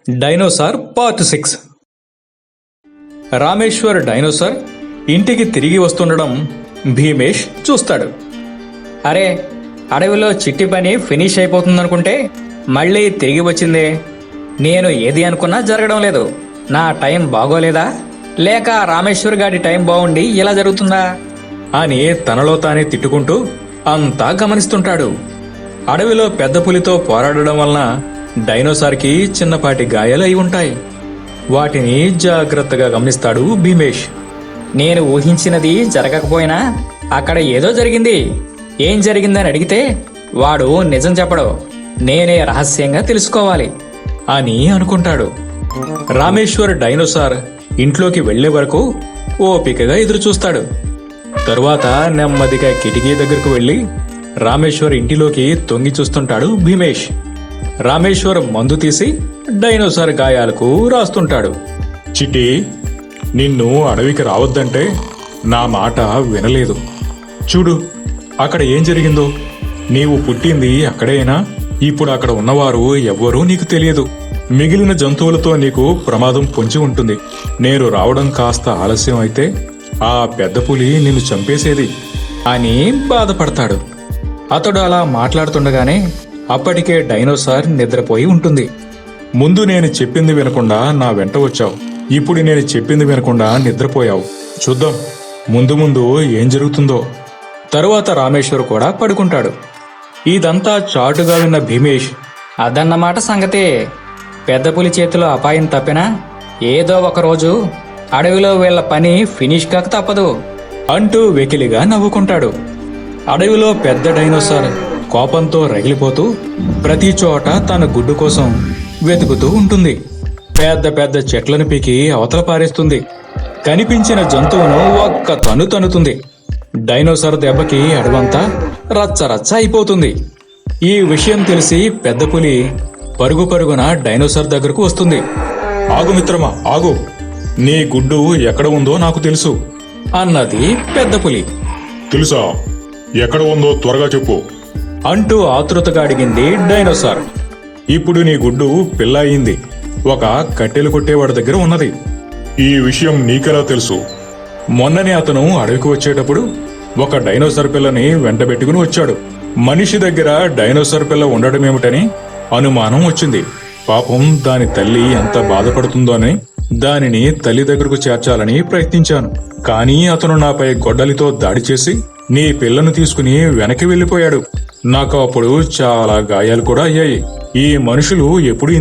Dinosaur part 6. Rameshwar dinosaur ఇంటికి తిరిగి వస్తుండడం భీమేష్ చూస్తాడు. అరే, అడవిలో చిట్టి పని ఫినిష్ అయిపోతుందనుకుంటే మళ్ళీ తిరిగి వచ్చిందే. నేను ఏది అనుకున్నా జరగడం లేదు. నా టైం బాగోలేదా, లేక రామేశ్వర్ గాడి టైం బాగుండి ఇలా జరుగుతుందా అని తనలో తానే తిట్టుకుంటూ అంతా గమనిస్తుంటాడు. అడవిలో పెద్ద పులితో పోరాడడం వలన డైనోసార్కి చిన్నపాటి గాయాలు అయి ఉంటాయి. వాటిని జాగ్రత్తగా గమనిస్తాడు భీమేష్. నేను ఊహించినది జరగకపోయినా అక్కడ ఏదో జరిగింది. ఏం జరిగిందని అడిగితే వాడు నిజం చెప్పడు. నేనే రహస్యంగా తెలుసుకోవాలి అని అనుకుంటాడు. రామేశ్వర్ డైనోసార్ ఇంట్లోకి వెళ్లే వరకు ఓపికగా ఎదురుచూస్తాడు. తరువాత నెమ్మదిగా కిటికీ దగ్గరకు వెళ్లి రామేశ్వర్ ఇంటిలోకి తొంగి చూస్తుంటాడు భీమేష్. రామేశ్వర్ మందు తీసి డైనోసార్ గాయాలకు రాస్తుంటాడు. చిట్టి, నిన్ను అడవికి రావద్దంటే నా మాట వినలేదు. చూడు, అక్కడ ఏం జరిగిందో. నీవు పుట్టింది అక్కడేనా? ఇప్పుడు అక్కడ ఉన్నవారు ఎవ్వరూ నీకు తెలియదు. మిగిలిన జంతువులతో నీకు ప్రమాదం పొంచి ఉంటుంది. నేను రావడం కాస్త ఆలస్యం అయితే ఆ పెద్ద పులి నిన్ను చంపేసేది అని బాధపడతాడు. అతడు అలా మాట్లాడుతుండగానే అప్పటికే డైనోసార్ నిద్రపోయి ఉంటుంది. ముందు నేను చెప్పింది వినకుండా నా వెంట వచ్చావు. ఇప్పుడు నేను చెప్పింది వినకుండా నిద్రపోయావు. చూద్దాం ముందు ముందు ఏం జరుగుతుందో. తరువాత రామేశ్వర్ కూడా పడుకుంటాడు. ఇదంతా చాటుగా విన్న భీమేష్, అదన్నమాట సంగతి. పెద్ద పులి చేతిలో అపాయం తప్పినా ఏదో ఒకరోజు అడవిలో వీళ్ల పని ఫినిష్ కాక తప్పదు అంటూ వెకిలిగా నవ్వుకుంటాడు. అడవిలో పెద్ద డైనోసార్ కోపంతో రగిలిపోతూ ప్రతి చోట తన గుడ్డు కోసం వెతుకుతూ ఉంటుంది. పెద్ద పెద్ద చెట్లను పీకి అవతల పారేస్తుంది. కనిపించిన జంతువును ఒక్క తన్నుతుంది. డైనోసార్ దెబ్బకి అడవంతా రచ్చరచ్చ అయిపోతుంది. ఈ విషయం తెలిసి పెద్ద పులి పరుగు పరుగున డైనోసార్ దగ్గరకు వస్తుంది. ఆగు మిత్రమా, ఆగు. నీ గుడ్డు ఎక్కడ ఉందో నాకు తెలుసు అన్నది పెద్ద పులి. తెలుసా? ఎక్కడ ఉందో త్వరగా చెప్పు అంటూ ఆతృతగా అడిగింది డైనోసార్. ఇప్పుడు నీ గుడ్డు పిల్ల అయింది. ఒక కట్టెలు కొట్టేవాడి దగ్గర ఉన్నది. ఈ విషయం నీకెలా తెలుసు? మొన్ననే అతను అడవికి వచ్చేటప్పుడు ఒక డైనోసార్ పిల్లని వెంటబెట్టుకుని వచ్చాడు. మనిషి దగ్గర డైనోసార్ పిల్ల ఉండడమేమిటని అనుమానం వచ్చింది. పాపం దాని తల్లి ఎంత బాధపడుతుందోని దానిని తల్లి దగ్గరకు చేర్చాలని ప్రయత్నించాను. కానీ అతను నాపై గొడ్డలితో దాడి చేసి నీ పిల్లను తీసుకుని వెనక్కి వెళ్లిపోయాడు. నాకు అప్పుడు చాలా గాయాలు కూడా అయ్యాయి. ఈ మనుషులు ఎప్పుడు